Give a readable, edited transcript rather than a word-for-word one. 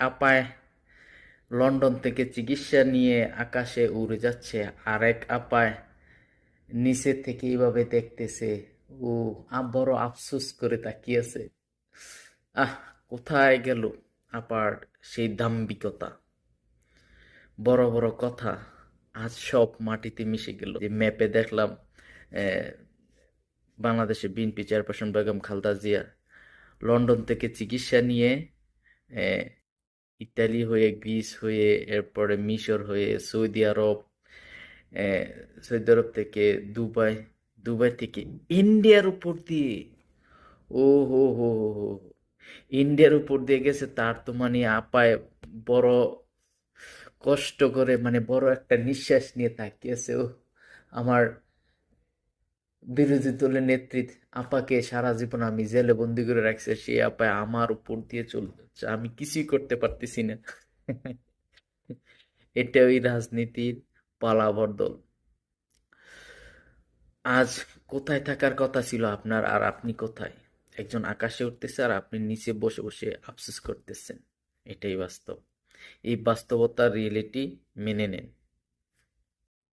আপায় London থেকে চিকিৎসা নিয়ে আকাশে উড়ে যাচ্ছে, আরেক আপায় নিচে থেকে এইভাবে দেখতেছে। ও বড় আফসোস করে তাকিয়েছে। আহ, কোথায় গেল আপার সেই দাম্ভিকতা, বড় বড় কথা, আজ সব মাটিতে মিশে গেল। যে ম্যাপে দেখলাম আহ, বাংলাদেশে BNP chairperson Begum Khaleda Zia London থেকে চিকিৎসা নিয়ে আহ, ইতালি হয়ে, গ্রিস হয়ে, এরপরে মিশর হয়ে, সৌদি আরব, আহ, সৌদি আরব থেকে দুবাই, দুবাই থেকে ইন্ডিয়ার উপর দিয়ে, ও হো হো হো হো, ইন্ডিয়ার উপর দিয়ে গেছে। তার তো মানে আপায় বড় কষ্ট করে, মানে বড় একটা নিঃশ্বাস নিয়ে তাকিয়েছে। ও আমার বিরোধী দলের নেত্রী আপাকে সারা জীবন আমি জেলে বন্দি করে রাখছে, সে আপায় আমার উপর দিয়ে চলে যাচ্ছে, আমি কিছুই করতে পারতেছি না। এটা ওই রাজনীতির পালাবদল। আজ কোথায় থাকার কথা ছিল আপনার, আর আপনি কোথায়? একজন আকাশে উঠতেছে আর আপনি নিচে বসে বসে আফসোস করতেছেন। এটাই বাস্তব। এই বাস্তবতার রিয়েলিটি মেনে নেন।